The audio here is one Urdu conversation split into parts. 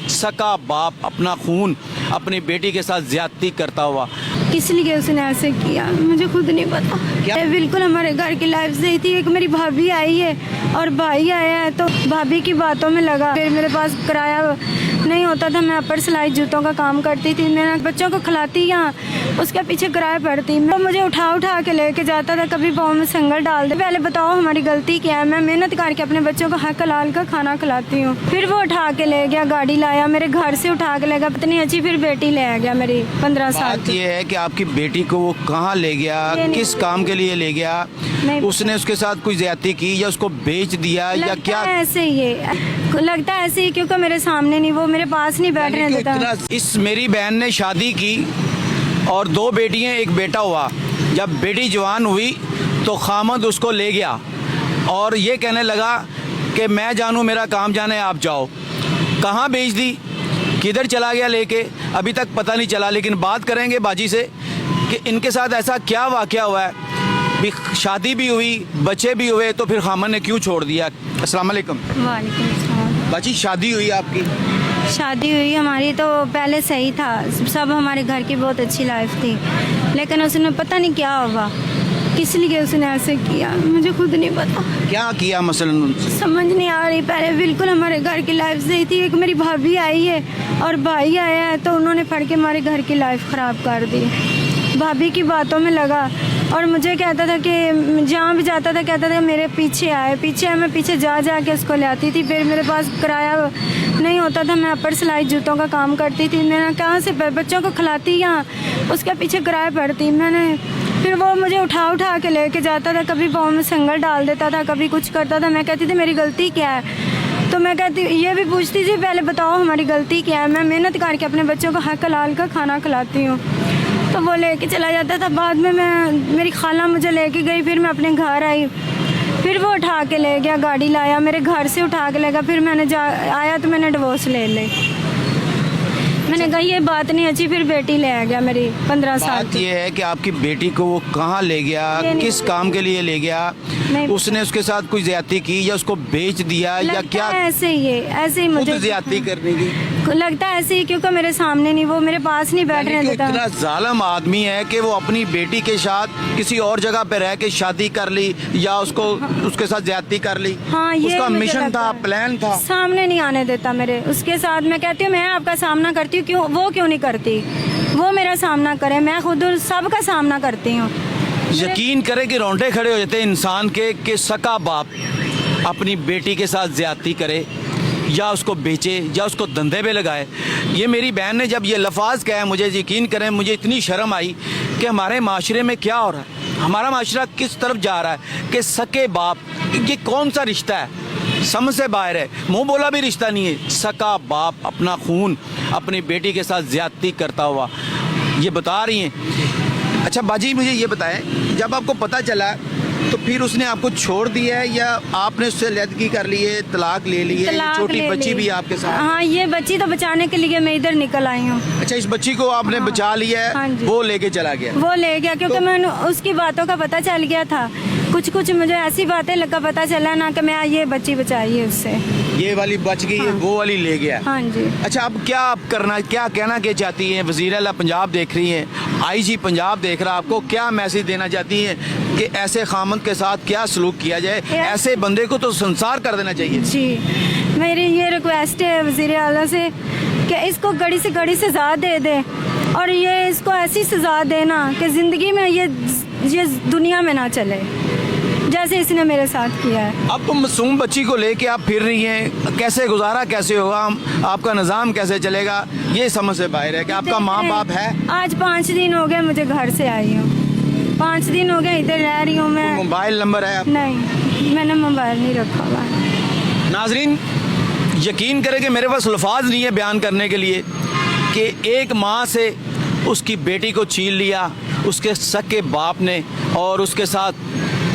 سکا باپ اپنا خون اپنی بیٹی کے ساتھ زیادتی کرتا ہوا. کس لیے اس نے ایسے کیا مجھے خود نہیں پتا. بالکل ہمارے گھر کی لائف صحیح تھی. ایک میری بھابھی آئی ہے اور بھائی آیا ہے تو بھابھی کی باتوں میں لگا. پھر میرے پاس کرایہ نہیں ہوتا تھا, میں اپر سلائی جوتوں کا کام کرتی تھی. میں بچوں کو کھلاتی یہاں, اس کے پیچھے کرایہ پڑتی. وہ مجھے اٹھا کے لے کے جاتا تھا, کبھی پاؤں میں سنگل ڈال دے. پہلے بتاؤ ہماری غلطی کیا ہے؟ میں محنت کر کے اپنے بچوں کو حق حلال کا کھانا کھلاتی ہوں. پھر وہ اٹھا کے لے گیا, گاڑی لایا میرے گھر سے اٹھا کے لے گیا. اتنی اچھی پھر بیٹی لے گیا میری 15 سال بات یہ ہے کہ آپ کی بیٹی کو وہ کہاں لے گیا, کس کام کے لیے لے گیا؟ اس نے اس کے ساتھ کوئی زیادتی کی یا اس کو بیچ دیا یا کیا؟ ایسے ہی ہے, لگتا ہے ایسے ہی, کیونکہ میرے سامنے نہیں, وہ میرے پاس نہیں بیٹھنے دیتا. اس میری بہن نے شادی کی اور 2 بیٹیاں 1 بیٹا ہوا. جب بیٹی جوان ہوئی تو خامد اس کو لے گیا اور یہ کہنے لگا کہ میں جانوں میرا کام جانے, آپ جاؤ. کہاں بیچ دی, کدھر چلا گیا لے کے, ابھی تک پتہ نہیں چلا. لیکن بات کریں گے باجی سے کہ ان کے ساتھ ایسا کیا واقعہ ہوا ہے. شادی بھی ہوئی, بچے بھی ہوئے, تو پھر خامد نے کیوں چھوڑ دیا؟ السلام علیکم. وعلیکم السلام. باجی شادی ہوئی آپ کی؟ شادی ہوئی ہماری تو پہلے صحیح تھا, سب ہمارے گھر کی بہت اچھی لائف تھی. لیکن اس نے پتہ نہیں کیا ہوا, کس لیے اس نے ایسے کیا مجھے خود نہیں پتا. کیا کیا مثلاً سمجھ نہیں آ رہی. پہلے بالکل ہمارے گھر کی لائف صحیح تھی. ایک میری بھابھی آئی ہے اور بھائی آیا ہے تو انہوں نے پڑھ کے ہمارے گھر کی لائف خراب کر دی. بھابھی کی باتوں میں لگا اور مجھے کہتا تھا کہ جہاں بھی جاتا تھا کہتا تھا میرے پیچھے آئے. میں پیچھے جا کے اس کو لے آتی تھی. پھر میرے پاس کرایہ نہیں ہوتا تھا, میں اپر سلائی جوتوں کا کام کرتی تھی. میں کہاں سے بچوں کو کھلاتی یہاں, اس کے پیچھے کرایہ پڑتی. پھر وہ مجھے اٹھا کے لے کے جاتا تھا, کبھی پاؤں میں سنگل ڈال دیتا تھا, کبھی کچھ کرتا تھا. میں کہتی تھی میری غلطی کیا ہے؟ تو میں کہتی یہ بھی پوچھتی تھی پہلے بتاؤ ہماری غلطی کیا ہے. میں محنت کر کے اپنے بچوں کو حق حلال کا کھانا کھلاتی ہوں. تو وہ لے کے چلا جاتا تھا. بعد میں میری خالہ مجھے لے کے گئی, پھر میں اپنے گھر آئی. پھر وہ اٹھا کے لے گیا, گاڑی لایا میرے گھر سے اٹھا کے لے گیا. پھر میں نے آیا تو میں نے ڈیورس لے لی. میں نے کہا یہ بات نہیں اچھی. پھر بیٹی لے گیا میری 15 سال. بات یہ ہے کہ آپ کی بیٹی کو وہ کہاں لے گیا, کس کام کے لیے لے گیا؟ اس نے اس کے ساتھ کوئی زیادتی کی یا اس کو بیچ دیا یا کیا؟ ایسے ہی ہے, ایسے ہی مجھے زیادتی کرنے کی لگتا ہے ایسے ہی, کیونکہ میرے سامنے نہیں, وہ میرے پاس نہیں بیٹھنے دیتا. اتنا ظالم آدمی ہے کہ وہ اپنی بیٹی کے ساتھ کسی اور جگہ پہ رہ کے شادی کر لی یا اس کے ساتھ زیادتی کر لی. ہاں, اس کا مشن تھا, پلان تھا, سامنے نہیں آنے دیتا میرے. اس کے ساتھ میں کہتی ہوں میں آپ کا سامنا کرتی ہوں, وہ کیوں نہیں کرتی؟ وہ میرا سامنا کرے, میں خود سب کا سامنا کرتی ہوں. یقین کرے کہ رونٹے کھڑے ہو جاتے انسان کے کہ سکا باپ اپنی بیٹی کے ساتھ زیادتی کرے یا اس کو بیچے یا اس کو دندے پہ لگائے. یہ میری بہن نے جب یہ لفظ کہا, مجھے یقین کریں مجھے اتنی شرم آئی کہ ہمارے معاشرے میں کیا ہو رہا ہے, ہمارا معاشرہ کس طرف جا رہا ہے کہ سکے باپ, یہ کون سا رشتہ ہے, سمجھ سے باہر ہے, منہ بولا بھی رشتہ نہیں ہے. سکا باپ اپنا خون اپنی بیٹی کے ساتھ زیادتی کرتا ہوا, یہ بتا رہی ہیں. اچھا باجی مجھے یہ بتائیں, جب آپ کو پتہ چلا تو پھر اس نے آپ کو چھوڑ دیا ہے یا آپ نے اس سے علیحدگی کر لی ہے, طلاق لے لی ہے؟ چھوٹی بچی بھی آپ کے ساتھ؟ ہاں, یہ بچی تو بچانے کے لیے میں ادھر نکل آئی ہوں. اچھا, اس بچی کو آپ نے بچا لیا ہے, وہ لے کے چلا گیا؟ وہ لے گیا کیونکہ میں اس کی باتوں کا پتہ چل گیا تھا. کچھ مجھے ایسی باتیں کا پتہ چلا نا کہ میں یہ بچی بچائی ہے اس سے. یہ والی بچ گئی ہے, وہ والی لے گیا. ہاں جی. اچھا, اب کیا کرنا, کیا کہنا کیا چاہتی ہیں؟ وزیر اعلیٰ پنجاب دیکھ رہی ہیں, IG پنجاب دیکھ رہا, آپ کو کیا میسج دینا چاہتی ہیں کہ ایسے خامند کے ساتھ کیا سلوک کیا جائے؟ ایسے بندے کو تو سنسار کر دینا چاہیے. جی, میری یہ ریکویسٹ ہے وزیر اعلیٰ سے کہ اس کو گڑی سے گڑی سزا دے دے, اور یہ اس کو ایسی سزا دینا کہ زندگی میں یہ دنیا میں نہ چلے جیسے اس نے میرے ساتھ کیا ہے. اب معصوم بچی کو لے کے آپ پھر رہی ہیں, کیسے گزارا کیسے ہوگا, آپ کا نظام کیسے چلے گا, یہ سمجھ سے باہر ہے کہ آپ کا ماں باپ ہے. آج 5 دن ہو گئے مجھے گھر سے آئی ہوں, 5 دن ہو گئے ادھر رہ رہی ہوں میں. موبائل نمبر ہے؟ نہیں, میں نے موبائل نہیں رکھا ہوا. ناظرین یقین کریں کہ میرے پاس الفاظ نہیں ہے بیان کرنے کے لیے کہ ایک ماں سے اس کی بیٹی کو چھین لیا اس کے سکے باپ نے, اور اس کے ساتھ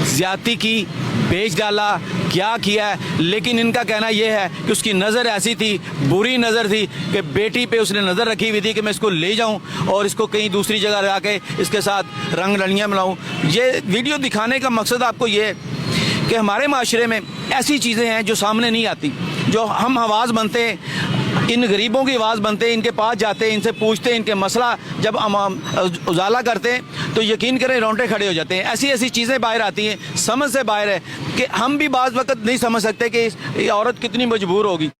زیادتی کی, بیچ ڈالا, کیا کیا ہے. لیکن ان کا کہنا یہ ہے کہ اس کی نظر ایسی تھی, بری نظر تھی کہ بیٹی پہ اس نے نظر رکھی ہوئی تھی کہ میں اس کو لے جاؤں اور اس کو کہیں دوسری جگہ جا کے اس کے ساتھ رنگ رلیاں ملاؤں. یہ ویڈیو دکھانے کا مقصد آپ کو یہ ہے کہ ہمارے معاشرے میں ایسی چیزیں ہیں جو سامنے نہیں آتی, جو ہم حواس بنتے ہیں. ان غریبوں کی آواز بنتے ہیں, ان کے پاس جاتے ہیں, ان سے پوچھتے ہیں, ان کے مسئلہ جب اجالا کرتے ہیں تو یقین کریں رونٹے کھڑے ہو جاتے ہیں. ایسی ایسی چیزیں باہر آتی ہیں, سمجھ سے باہر ہے کہ ہم بھی بعض وقت نہیں سمجھ سکتے کہ یہ عورت کتنی مجبور ہوگی.